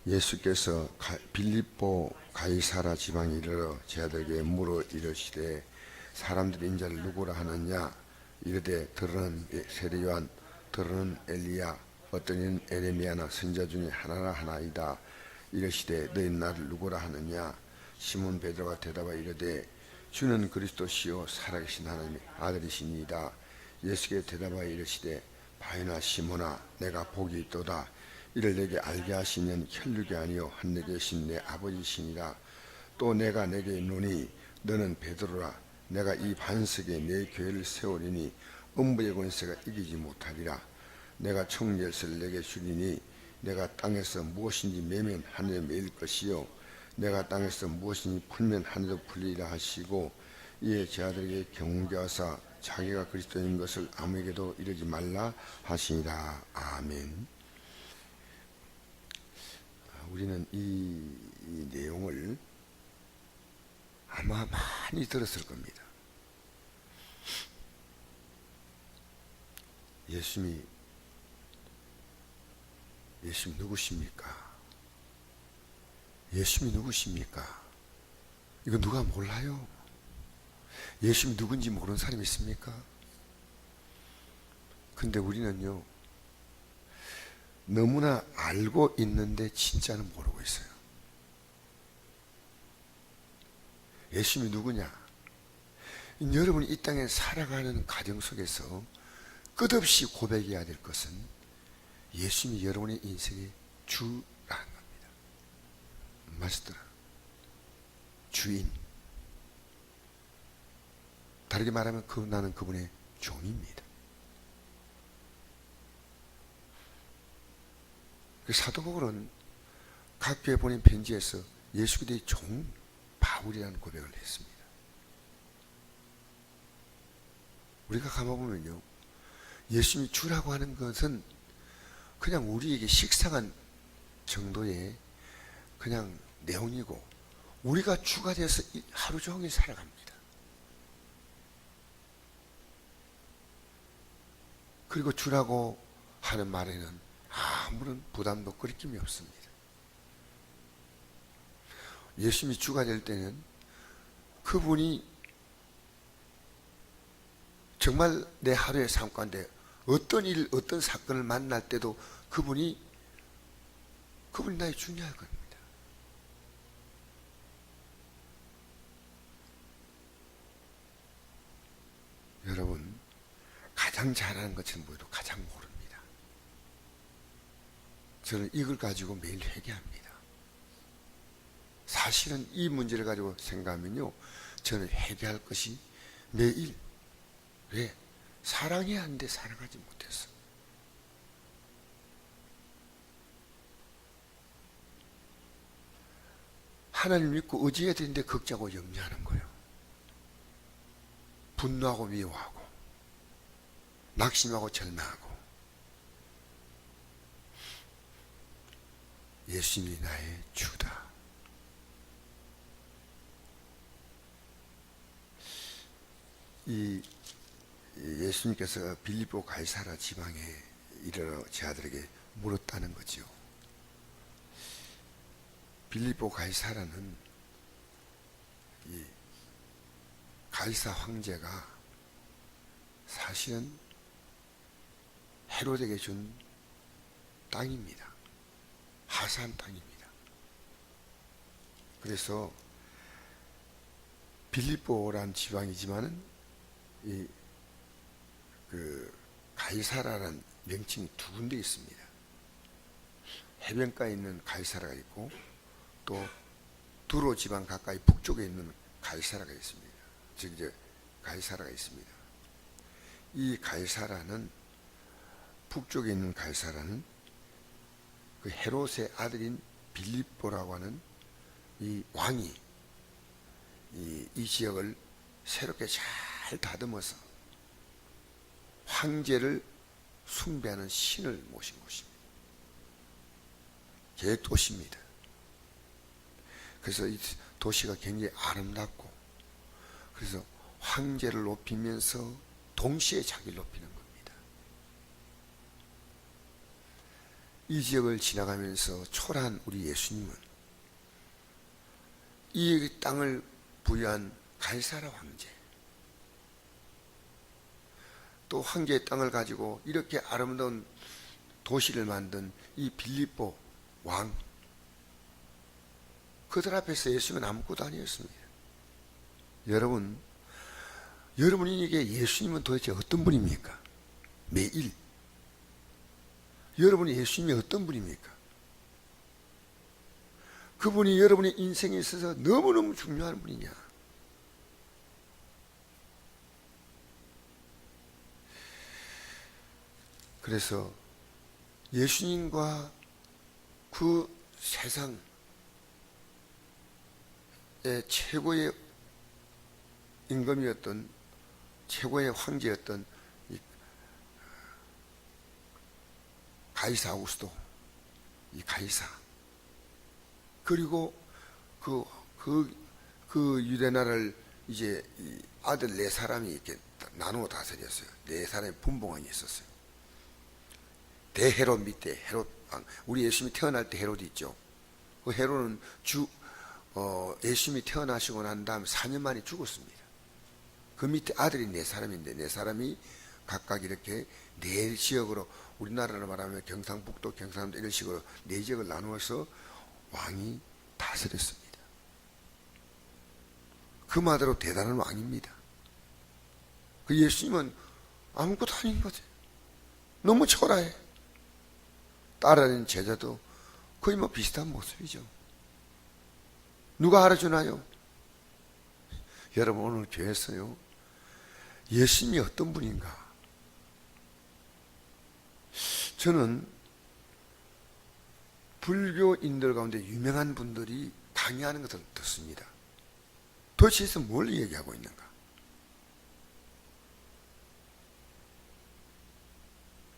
예수께서 빌립보 가이사라 지방에 이르러 제 아들에게 물어 이르시되 사람들이 인자를 누구라 하느냐. 이르되 들으는 세례 요한, 들으는 엘리야, 어떤 이는 에레미야나 선지자 중에 하나라 하나이다. 이르시되 너희 나를 누구라 하느냐. 시몬 베드로가 대답하여 이르되 주는 그리스도시요 살아계신 하나님의 아들이시니이다. 예수께 대답하여 이르시되 바요나 시몬아, 내가 복이 있도다. 이를 내게 알게 하시는 혈육이 아니요 하늘에 계신 내 아버지시니라. 또 내가 내게 이르노니 너는 베드로라. 내가 이 반석에 내 교회를 세우리니 음부의 권세가 이기지 못하리라. 내가 총열쇠를 내게 주리니 내가 땅에서 무엇인지 매면 하늘에 매일 것이요 내가 땅에서 무엇인지 풀면 하늘에도 풀리리라 하시고, 이에 제 아들에게 경고하사 자기가 그리스도인 것을 아무에게도 이르지 말라 하시니라. 아멘. 우리는 이 내용을 아마 많이 들었을 겁니다. 예수님이 누구십니까? 예수님이 누구십니까? 이거 누가 몰라요? 예수님이 누군지 모르는 사람이 있습니까? 근데 우리는요, 너무나 알고 있는데 진짜는 모르고 있어요. 예수님이 누구냐? 여러분이 이 땅에 살아가는 과정 속에서 끝없이 고백해야 될 것은 예수님이 여러분의 인생의 주라는 겁니다. 마스터, 주인. 다르게 말하면 나는 그분의 종입니다. 사도 바울은 각 교회 보낸 편지에서 예수 그리스도의 종 바울이라는 고백을 했습니다. 우리가 가만보면요, 예수님이 주라고 하는 것은 그냥 우리에게 식상한 정도의 그냥 내용이고, 우리가 주가 되어서 하루 종일 살아갑니다. 그리고 주라고 하는 말에는 아무런 부담도 거리낌이 없습니다. 예수님이 주가 될 때는 그분이 정말 내 하루의 삶 가운데 어떤 일, 어떤 사건을 만날 때도 그분이 나의 중요한 겁니다. 여러분, 가장 잘하는 것처럼 보여도 가장 모릅니다. 저는 이걸 가지고 매일 회개합니다. 사실은 이 문제를 가지고 생각하면요, 저는 회개할 것이 매일. 왜? 사랑해야 하는데 사랑하지 못했어. 하나님 믿고 의지해야 되는데 걱정하고 염려하는 거예요. 분노하고 미워하고 낙심하고 절망하고. 예수님이 나의 주다. 이 예수님께서 빌립보 가이사라 지방에 이르러 제 아들에게 물었다는 거죠. 빌립보 가이사라는 이 가이사 황제가 사실은 헤롯에게 준 땅입니다. 하산 땅입니다. 그래서 빌립보란 지방이지만은 가이사라라는 명칭이 두 군데 있습니다. 해변가에 있는 가이사라가 있고, 또 두로 지방 가까이 북쪽에 있는 가이사라가 있습니다. 즉 이제 가이사라가 있습니다. 이 가이사라는, 북쪽에 있는 가이사라는 그 헤롯의 아들인 빌립보라고 하는 이 왕이 이 지역을 새롭게 잘 다듬어서 황제를 숭배하는 신을 모신 곳입니다. 계획도시입니다. 그래서 이 도시가 굉장히 아름답고, 그래서 황제를 높이면서 동시에 자기를 높이는 겁니다. 이 지역을 지나가면서 초라한 우리 예수님은 이 땅을 부여한 가이사라 황제, 또 황제의 땅을 가지고 이렇게 아름다운 도시를 만든 이 빌립보 왕, 그들 앞에서 예수님은 아무것도 아니었습니다. 여러분에게 예수님은 도대체 어떤 분입니까? 매일 여러분이 예수님이 어떤 분입니까? 그분이 여러분의 인생에 있어서 너무너무 중요한 분이냐? 그래서 예수님과 그 세상의 최고의 임금이었던, 최고의 황제였던 이 가이사 아우구스도, 이 가이사, 그리고 그 유대나라를 이제 이 아들 네 사람이 이렇게 나누어 다스렸어요. 네 사람의 분봉왕이 있었어요. 대헤롯 밑에 헤롯 왕, 우리 예수님이 태어날 때 헤롯이 있죠. 그 헤롯은 예수님이 태어나시고 난 다음 4년 만에 죽었습니다. 그 밑에 아들이 네 사람인데, 네 사람이 각각 이렇게 네 지역으로, 우리나라로 말하면 경상북도, 경상도 이런 식으로 네 지역을 나누어서 왕이 다스렸습니다. 그 말대로 대단한 왕입니다. 그 예수님은 아무것도 아닌 거죠. 너무 초라해. 따라하는 제자도 거의 뭐 비슷한 모습이죠. 누가 알아주나요? 여러분, 오늘 교회에서요, 예수님이 어떤 분인가? 저는 불교인들 가운데 유명한 분들이 강의하는 것을 듣습니다. 도대체 뭘 얘기하고 있는가?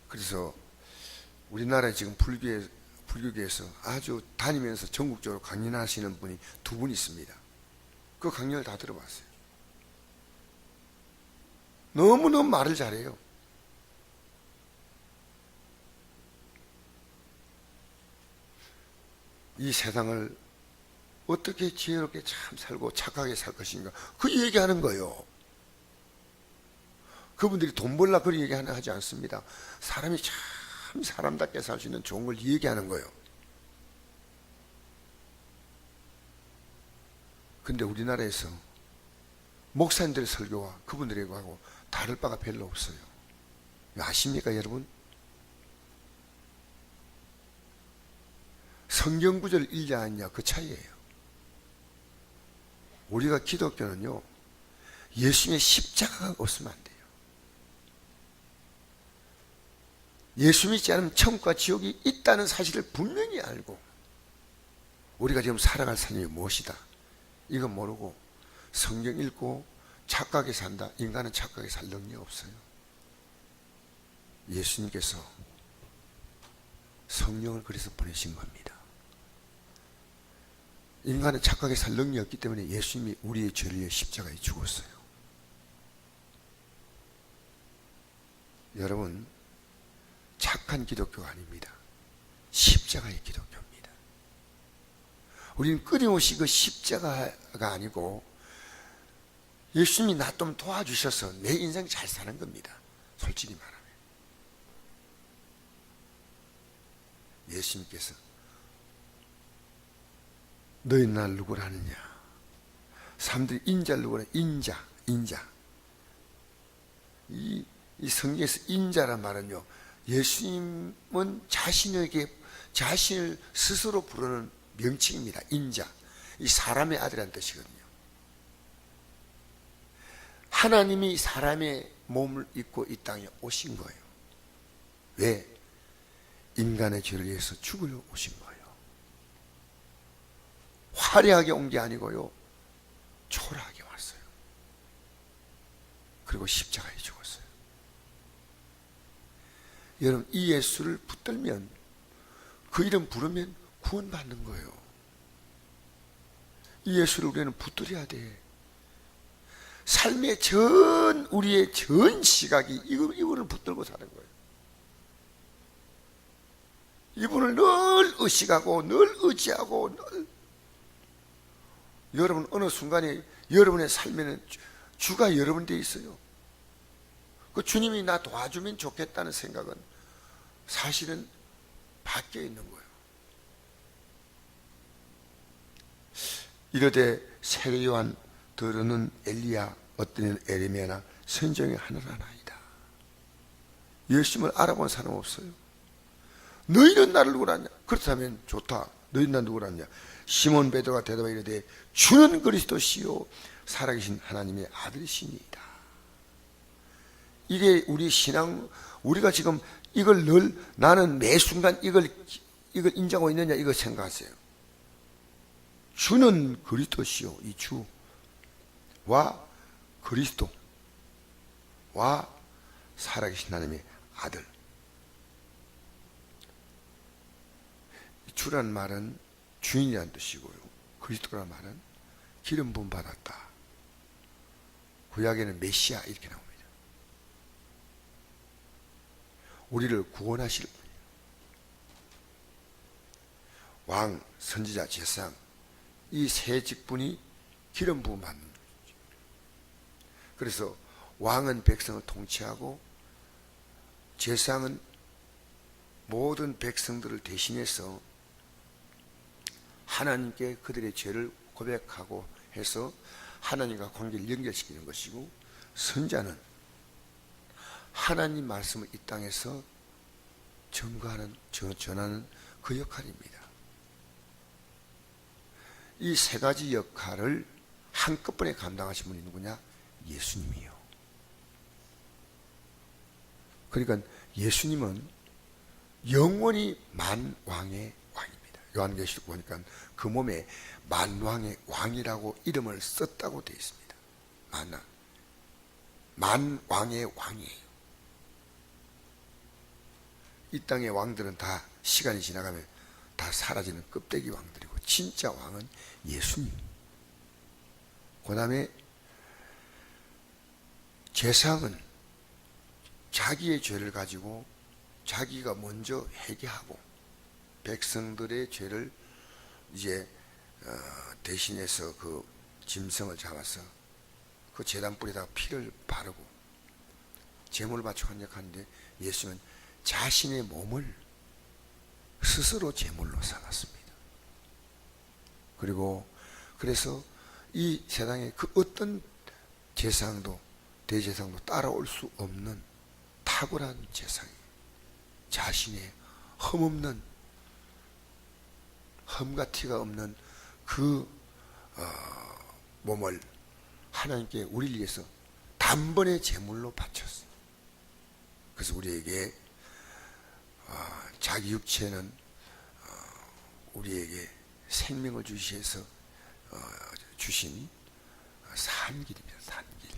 그래서 우리나라에 지금 불교계에서 아주 다니면서 전국적으로 강연하시는 분이 두 분 있습니다. 그 강연을 다 들어봤어요. 너무너무 말을 잘해요. 이 세상을 어떻게 지혜롭게 참 살고 착하게 살 것인가, 그 얘기하는 거예요. 그분들이 돈 벌라 그런 얘기 하지 않습니다. 사람이 참 사람답게 살 수 있는 좋은 걸 얘기하는 거예요. 근데 우리나라에서 목사님들의 설교와 그분들에게 하고 다를 바가 별로 없어요. 아십니까, 여러분? 성경 구절을 읽냐 안 읽냐, 그 차이예요. 우리가 기독교는요, 예수님의 십자가가 없으면 안 돼요. 예수 믿지 않으면 천국과 지옥이 있다는 사실을 분명히 알고, 우리가 지금 살아갈 삶이 무엇이다, 이거 모르고 성경 읽고 착하게 산다. 인간은 착하게 살 능력이 없어요. 예수님께서 성령을 그래서 보내신 겁니다. 인간은 착하게 살 능력이 없기 때문에 예수님이 우리의 죄를 위해 십자가에 죽었어요. 여러분, 착한 기독교가 아닙니다. 십자가의 기독교입니다. 우리는 끊임없이 그 십자가가 아니고 예수님이 나 좀 도와주셔서 내 인생 잘 사는 겁니다. 솔직히 말하면. 예수님께서 너희 날 누구라 하느냐? 사람들이 인자를 누구라? 인자. 이 성경에서 인자란 말은요, 예수님은 자신을 스스로 부르는 명칭입니다. 인자. 이 사람의 아들이라는 뜻이거든요. 하나님이 사람의 몸을 입고 이 땅에 오신 거예요. 왜? 인간의 죄를 위해서 죽으려 오신 거예요. 화려하게 온 게 아니고요, 초라하게 왔어요. 그리고 십자가에 죽었어요. 여러분, 이 예수를 붙들면, 그 이름 부르면 구원받는 거예요. 이 예수를 우리는 붙들어야 돼. 삶의 우리의 전 시각이 이거를 붙들고 사는 거예요. 이분을 늘 의식하고 늘 의지하고 여러분 어느 순간에 여러분의 삶에는 주가 여러분 돼 있어요. 그 주님이 나 도와주면 좋겠다는 생각은 사실은 밖에 있는 거예요. 이르되 세례 요한 더러는 엘리야 어떤 이는 에레미야나 선정의 하늘하나이다. 예수님을 알아본 사람 없어요. 너희는 나를 누구라 하냐? 그렇다면 좋다. 너희는 나 누구라 하냐? 시몬 베드로가 대답하여 이르되 주는 그리스도시요 살아계신 하나님의 아들이시니이다. 이게 우리 신앙, 우리가 지금 이걸 늘 나는 매 순간 이걸 인정하고 있느냐 이거 생각하세요. 주는 그리스도시요, 이 주와 그리스도와 살아계신 하나님의 아들. 주라는 말은 주인이라는 뜻이고요. 그리스도라는 말은 기름 부음 받았다. 구약에는 메시아 이렇게 나옵니다. 우리를 구원하실 분이에요. 왕, 선지자, 제사장 이 세 직분이 기름 부음 받는 거죠. 그래서 왕은 백성을 통치하고 제사장은 모든 백성들을 대신해서 하나님께 그들의 죄를 고백하고 해서 하나님과 관계를 연결시키는 것이고, 선자는 하나님 말씀을 이 땅에서 전하는 그 역할입니다. 이 세 가지 역할을 한꺼번에 감당하신 분이 누구냐? 예수님이요. 그러니까 예수님은 영원히 만왕의 왕입니다. 요한계시록 보니까 그 몸에 만왕의 왕이라고 이름을 썼다고 되어 있습니다. 만왕의 왕이에요. 이 땅의 왕들은 다 시간이 지나가면 다 사라지는 껍데기 왕들이고, 진짜 왕은 예수님. 그 다음에 제사장은 자기의 죄를 가지고 자기가 먼저 회개하고 백성들의 죄를 이제 대신해서 그 짐승을 잡아서 그 제단불에다가 피를 바르고 제물을 바쳐 한역하는데, 예수님은 자신의 몸을 스스로 제물로 삼았습니다. 그리고 그래서 이 세상에 그 어떤 제사장도 대제사장도 따라올 수 없는 탁월한 제사장이 자신의 흠없는, 흠과 티가 없는 그 몸을 하나님께 우리를 위해서 단번에 제물로 바쳤어요. 그래서 우리에게 자기 육체는 우리에게 생명을 주시해서 주신 산길입니다. 산길.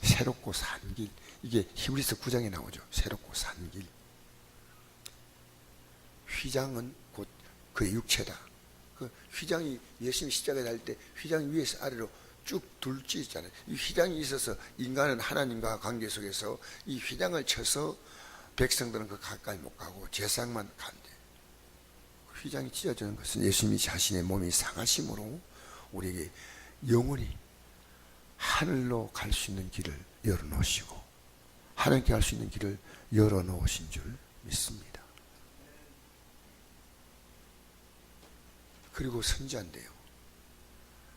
새롭고 산 길. 이게 히브리서 9장에 나오죠. 새롭고 산 길. 휘장은 곧 그의 육체다. 그 휘장이 예수님이 십자가에 달릴 때 휘장이 위에서 아래로 쭉 둘지 있잖아요. 이 휘장이 있어서 인간은 하나님과 관계 속에서 이 휘장을 쳐서 백성들은 그 가까이 못 가고 제사장만 간대. 휘장이 찢어지는 것은 예수님이 자신의 몸이 상하심으로 우리에게 영원히 하늘로 갈 수 있는 길을 열어놓으시고 하나님께 갈 수 있는 길을 열어놓으신 줄 믿습니다. 그리고 선지자인데요,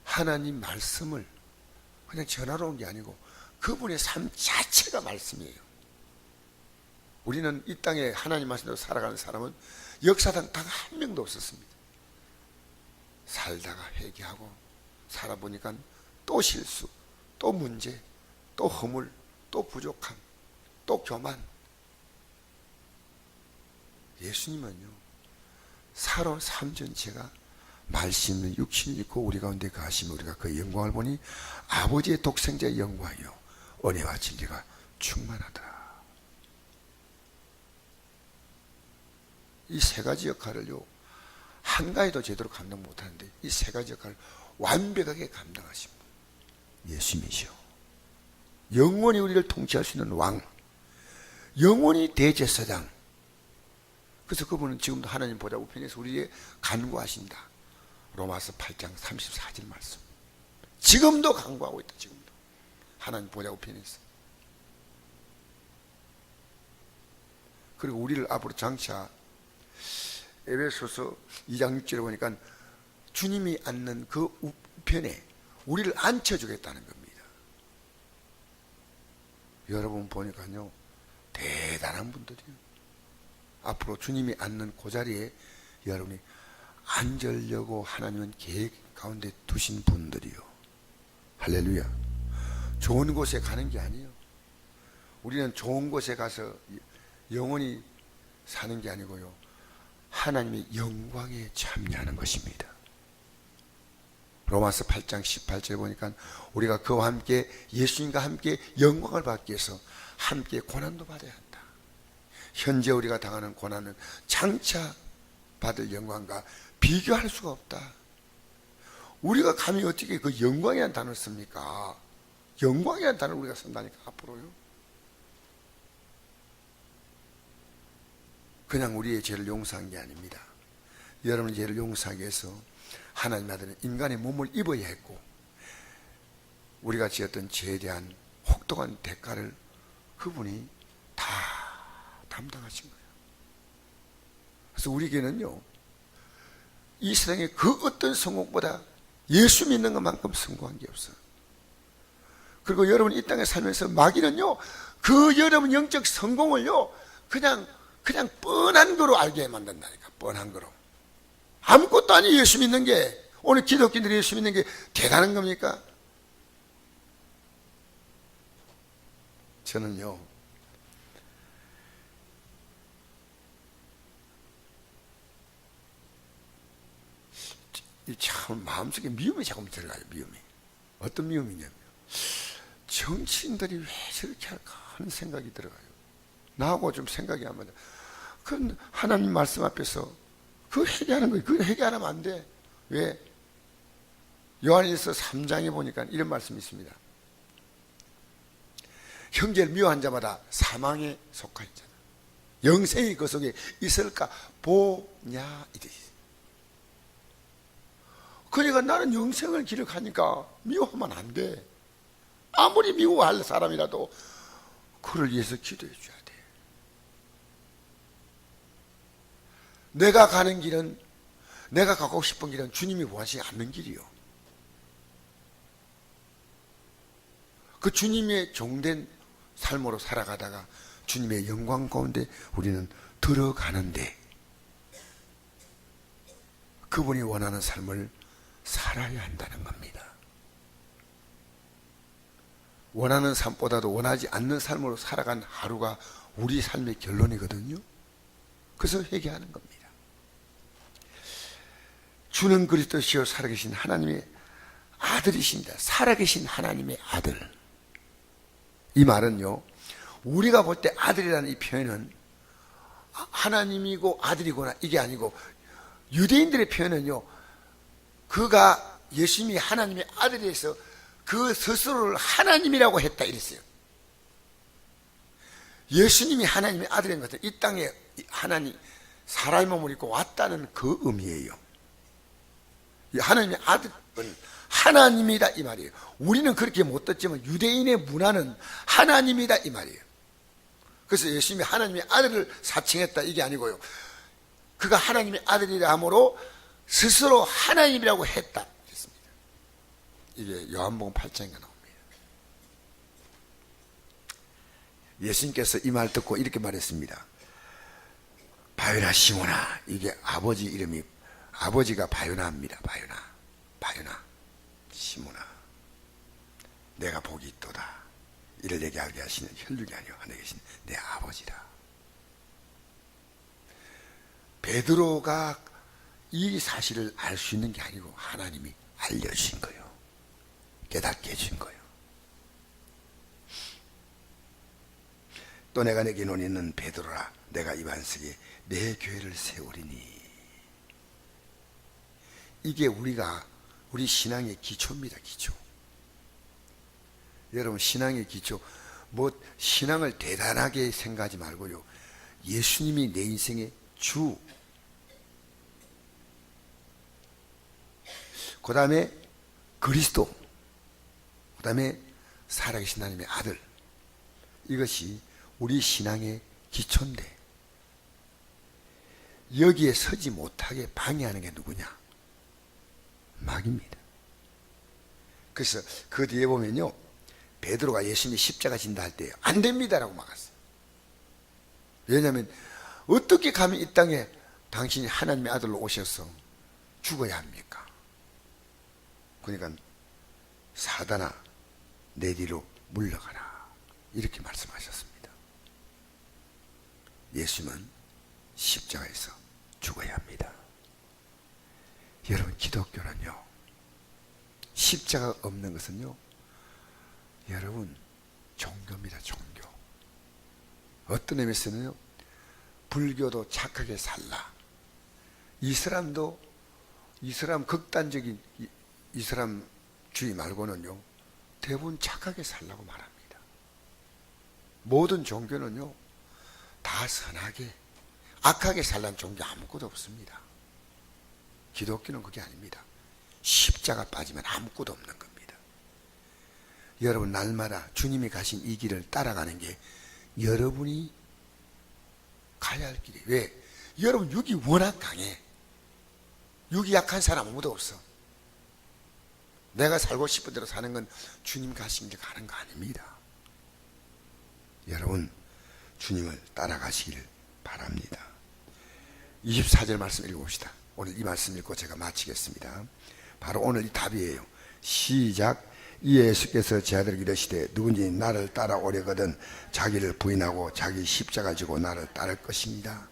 하나님 말씀을 그냥 전하러 온 게 아니고 그분의 삶 자체가 말씀이에요. 우리는 이 땅에 하나님 말씀대로 살아가는 사람은 역사상 단 한 명도 없었습니다. 살다가 회개하고 살아보니까 또 실수, 또 문제, 또 허물, 또 부족함, 또 교만. 예수님은요, 살아온 삶 전체가 말씀은 육신을 입고 우리 가운데 가시면 우리가 그 영광을 보니 아버지의 독생자의 영광이요 은혜와 진리가 충만하더라. 이 세 가지 역할을요 한가위도 제대로 감당 못하는데 이 세 가지 역할을 완벽하게 감당하신 분 예수님이시오. 영원히 우리를 통치할 수 있는 왕, 영원히 대제사장, 그래서 그분은 지금도 하나님 보좌 우편에서 우리에게 간구하신다. 로마서 8장 34절 말씀. 지금도 간구하고 있다. 지금도 하나님 보좌 우편에서. 그리고 우리를 앞으로 장차 에베소서 2장 6절에 보니까 주님이 앉는 그 우편에 우리를 앉혀주겠다는 겁니다. 여러분 보니까요, 대단한 분들이에요. 앞으로 주님이 앉는 그 자리에 여러분이 앉으려고 하나님은 계획 가운데 두신 분들이요. 할렐루야. 좋은 곳에 가는 게 아니에요. 우리는 좋은 곳에 가서 영원히 사는 게 아니고요, 하나님의 영광에 참여하는 것입니다. 로마서 8장 18절에 보니까 우리가 그와 함께 예수님과 함께 영광을 받기 위해서 함께 고난도 받아야 한다. 현재 우리가 당하는 고난은 장차 받을 영광과 비교할 수가 없다. 우리가 감히 어떻게 그 영광이라는 단어를 씁니까? 영광이라는 단어를 우리가 쓴다니까 앞으로요. 그냥 우리의 죄를 용서한 게 아닙니다. 여러분의 죄를 용서하기 위해서 하나님 아들은 인간의 몸을 입어야 했고, 우리가 지었던 죄에 대한 혹독한 대가를 그분이 다 담당하신 거예요. 그래서 우리에게는요, 이 세상의 그 어떤 성공보다 예수 믿는 것만큼 성공한 게 없어요. 그리고 여러분 이 땅에 살면서 마귀는요, 그 여러분 영적 성공을요, 그냥 뻔한 거로 알게 만든다니까. 뻔한 거로. 아무것도 아니 예수 믿는 게, 오늘 기독교인들이 예수 믿는 게 대단한 겁니까? 저는요, 참 마음속에 미움이 자꾸 들어가요. 미움이. 어떤 미움이냐면, 정치인들이 왜 저렇게 할까 하는 생각이 들어가요. 나하고 좀 생각이 안 맞아. 그 하나님 말씀 앞에서 그거 회개하는 거예요. 그거 회개 안 하면 안 돼. 왜? 요한일서 3장에 보니까 이런 말씀이 있습니다. 형제를 미워한 자마다 사망에 속하였잖아. 영생이 그 속에 있을까 보냐 이래. 그러니까 나는 영생을 기록하니까 미워하면 안 돼. 아무리 미워할 사람이라도 그를 위해서 기도해 줘야 돼. 내가 가는 길은, 내가 가고 싶은 길은 주님이 원하시지 않는 길이요. 그 주님의 종된 삶으로 살아가다가 주님의 영광 가운데 우리는 들어가는데, 그분이 원하는 삶을 살아야 한다는 겁니다. 원하는 삶보다도 원하지 않는 삶으로 살아간 하루가 우리 삶의 결론이거든요. 그래서 회개하는 겁니다. 주는 그리스도시요 살아계신 하나님의 아들이십니다. 살아계신 하나님의 아들. 이 말은요, 우리가 볼 때 아들이라는 이 표현은 하나님이고 아들이구나 이게 아니고, 유대인들의 표현은요, 그가 예수님이 하나님의 아들이어서 그 스스로를 하나님이라고 했다 이랬어요. 예수님이 하나님의 아들인 것은 이 땅에 하나님 사람의 몸을 입고 왔다는 그 의미예요. 하나님의 아들은 하나님이다 이 말이에요. 우리는 그렇게 못 듣지만 유대인의 문화는 하나님이다 이 말이에요. 그래서 예수님이 하나님의 아들을 사칭했다 이게 아니고요, 그가 하나님의 아들이라 함으로 스스로 하나님이라고 했다 그랬습니다. 이게 요한복음 8장에 나옵니다. 예수님께서 이 말 듣고 이렇게 말했습니다. 바요나 시모나. 이게 아버지 이름이, 아버지가 바요나입니다. 바요나 시모나, 내가 복이 있도다. 이를 얘기하게 하시는 혈육이 아니요 하늘에 계신 내 아버지라. 베드로가 이 사실을 알 수 있는 게 아니고 하나님이 알려주신 거예요. 깨닫게 해준 거예요. 또 내가 내게 논의는 베드로라, 내가 이 반석에 내 교회를 세우리니. 이게 우리 신앙의 기초입니다. 기초. 여러분, 신앙의 기초, 신앙을 대단하게 생각하지 말고요, 예수님이 내 인생의 주, 그 다음에 그리스도, 그 다음에 살아계신 하나님의 아들. 이것이 우리 신앙의 기초인데 여기에 서지 못하게 방해하는 게 누구냐? 마귀입니다. 그래서 그 뒤에 보면요, 베드로가 예수님이 십자가 진다 할 때 안 됩니다라고 막았어요. 왜냐하면 어떻게 가면 이 땅에 당신이 하나님의 아들로 오셔서 죽어야 합니까? 그러니까 사단아 내 뒤로 물러가라 이렇게 말씀하셨습니다. 예수님은 십자가에서 죽어야 합니다. 여러분, 기독교는요, 십자가 없는 것은요, 여러분, 종교입니다. 종교. 어떤 의미에서는요, 불교도 착하게 살라, 이슬람 극단적인 이슬람주의 말고는요 대부분 착하게 살라고 말합니다. 모든 종교는요 다 선하게 악하게 살라는 종교 아무것도 없습니다. 기독교는 그게 아닙니다. 십자가 빠지면 아무것도 없는 겁니다. 여러분, 날마다 주님이 가신 이 길을 따라가는 게 여러분이 가야 할 길이에요. 왜? 여러분 육이 워낙 강해. 육이 약한 사람 아무도 없어. 내가 살고 싶은 대로 사는 건 주님 가신 길 가는 거 아닙니다. 여러분, 주님을 따라가시길 바랍니다. 24절 말씀 읽어봅시다. 오늘 이 말씀 읽고 제가 마치겠습니다. 바로 오늘 이 답이에요. 시작. 이 예수께서 제 아들에게 이르시되 누구든지 나를 따라오려거든 자기를 부인하고 자기 십자가 지고 나를 따를 것입니다.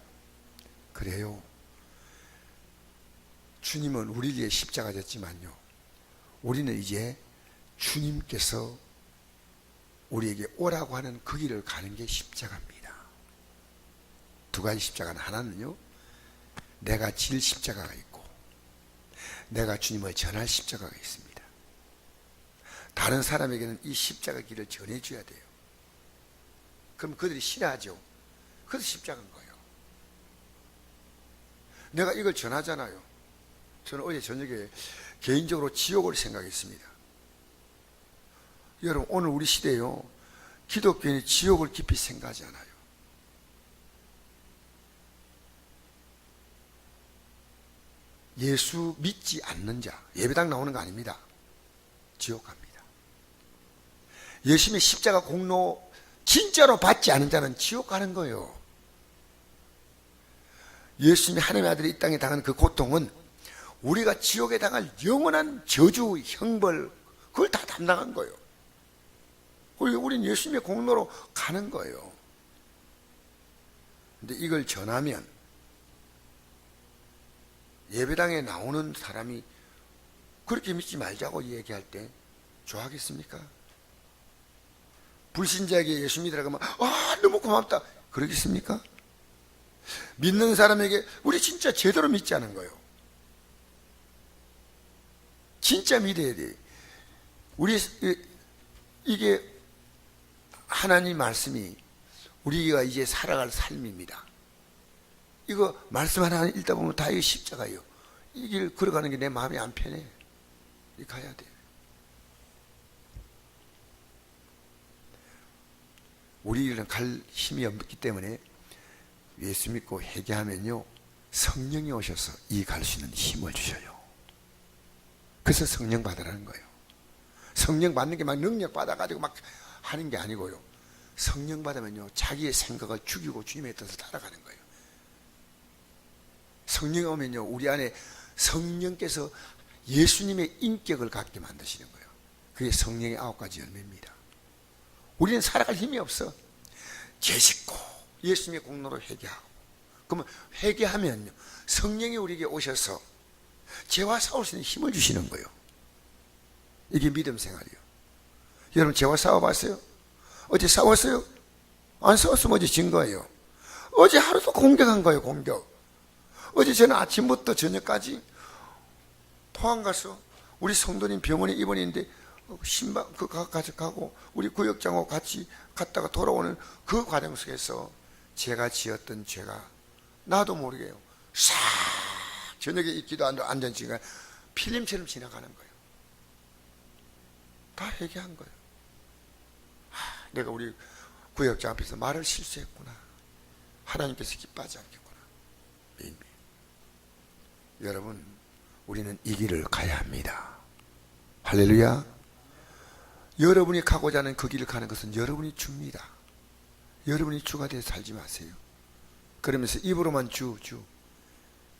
그래요. 주님은 우리 위해 십자가 졌지만요, 우리는 이제 주님께서 우리에게 오라고 하는 그 길을 가는 게 십자가입니다. 두 가지 십자가는, 하나는요 내가 질 십자가가 있고 내가 주님을 전할 십자가가 있습니다. 다른 사람에게는 이 십자가 길을 전해줘야 돼요. 그럼 그들이 싫어하죠. 그래서 십자가인 거예요. 내가 이걸 전하잖아요. 저는 어제 저녁에 개인적으로 지옥을 생각했습니다. 여러분, 오늘 우리 시대에요, 기독교인이 지옥을 깊이 생각하지 않아요. 예수 믿지 않는 자, 예배당 나오는 거 아닙니다. 지옥 갑니다. 예수님의 십자가 공로 진짜로 받지 않은 자는 지옥 가는 거예요. 예수님이 하나님의 아들이 이 땅에 당한 그 고통은 우리가 지옥에 당할 영원한 저주, 형벌, 그걸 다 담당한 거예요. 그리고 우리는 예수님의 공로로 가는 거예요. 근데 이걸 전하면 예배당에 나오는 사람이 그렇게 믿지 말자고 얘기할 때 좋아하겠습니까? 불신자에게 예수 믿으라고 하면 너무 고맙다 그러겠습니까? 믿는 사람에게 우리 진짜 제대로 믿지 않은 거예요. 진짜 믿어야 돼. 이게 하나님 말씀이 우리가 이제 살아갈 삶입니다. 이거 말씀 하나 읽다 보면 다 이거 십자가예요. 이 길 걸어가는 게 내 마음이 안 편해. 이 가야 돼. 우리는 갈 힘이 없기 때문에 예수 믿고 회개하면요, 성령이 오셔서 이 갈 수 있는 힘을 주셔요. 그래서 성령 받으라는 거예요. 성령 받는 게 막 능력 받아가지고 막 하는 게 아니고요. 성령 받으면요, 자기의 생각을 죽이고 주님의 뜻을 따라가는 거예요. 성령이 오면요, 우리 안에 성령께서 예수님의 인격을 갖게 만드시는 거예요. 그게 성령의 9가지 열매입니다. 우리는 살아갈 힘이 없어. 죄 짓고 예수님의 공로로 회개하고, 그러면 회개하면요, 성령이 우리에게 오셔서 죄와 싸울 수 있는 힘을 주시는 거예요. 이게 믿음 생활이에요. 여러분, 죄와 싸워봤어요? 어제 싸웠어요? 안 싸웠으면 어제 진 거예요. 어제 하루도 공격한 거예요. 공격. 어제 저는 아침부터 저녁까지 포항 가서 우리 성도님 병원에 입원했는데 신방 가고 우리 구역장하고 같이 갔다가 돌아오는 그 과정 속에서 제가 지었던 죄가 나도 모르게요. 싹 저녁에 있기도 앉은 시간 필름처럼 지나가는 거예요. 다 회개한 거예요. 내가 우리 구역장 앞에서 말을 실수했구나. 하나님께서 기뻐하지 않겠구나. 여러분, 우리는 이 길을 가야 합니다. 할렐루야. 여러분이 가고자 하는 그 길을 가는 것은 여러분이 주입니다. 여러분이 주가 되어 살지 마세요. 그러면서 입으로만 주.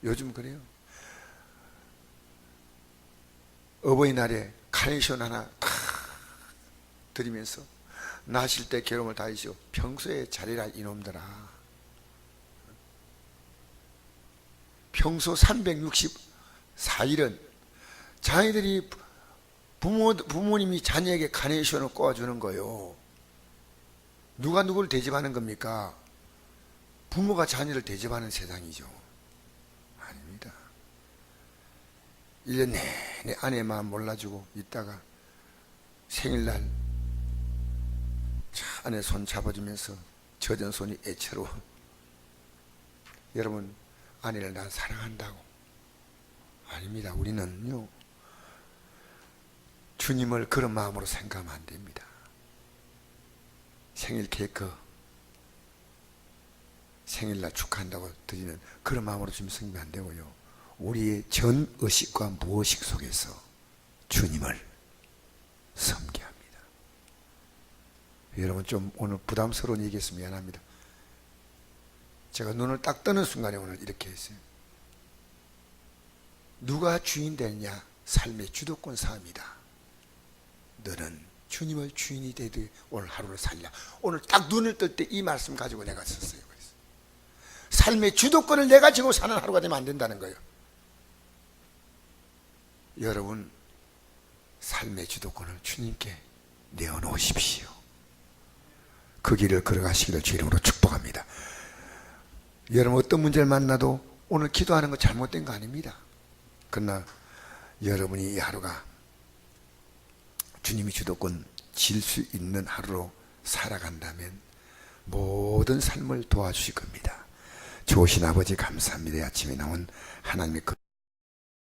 요즘 그래요. 어버이날에 카네이션 하나 탁 드리면서 나실 때 괴로움을 다하시오. 평소에 잘해라 이놈들아. 평소 364일은 자녀들이 부모님이 자녀에게 카네이션을 꽂아주는 거예요. 누가 누구를 대접하는 겁니까? 부모가 자녀를 대접하는 세상이죠. 아닙니다. 1년 내내 아내의 마음 몰라주고 있다가 생일날 아내 손 잡아주면서 젖은 손이 애처로워. 여러분, 아내를 난 사랑한다고. 아닙니다. 우리는요, 주님을 그런 마음으로 생각하면 안 됩니다. 생일 케이크 생일날 축하한다고 드리는 그런 마음으로 주님 섬기면 안 되고요. 우리의 전 의식과 무의식 속에서 주님을 섬겨야 합니다. 여러분, 좀 오늘 부담스러운 얘기해서 미안합니다. 제가 눈을 딱 뜨는 순간에 오늘 이렇게 했어요. 누가 주인 되느냐? 삶의 주도권 싸움이다. 너는 주님을 주인이 되듯 오늘 하루를 살려. 오늘 딱 눈을 뜰 때 이 말씀 가지고 내가 썼어요. 그래서 삶의 주도권을 내가 지고 사는 하루가 되면 안 된다는 거예요. 여러분, 삶의 주도권을 주님께 내어놓으십시오. 그 길을 걸어가시기를 주 이름으로 축복합니다. 여러분, 어떤 문제를 만나도 오늘 기도하는 거 잘못된 거 아닙니다. 그러나 여러분이 이 하루가 주님이 주도권 질 수 있는 하루로 살아간다면 모든 삶을 도와주실 겁니다. 좋으신 아버지 감사합니다. 아침에 나온 하나님의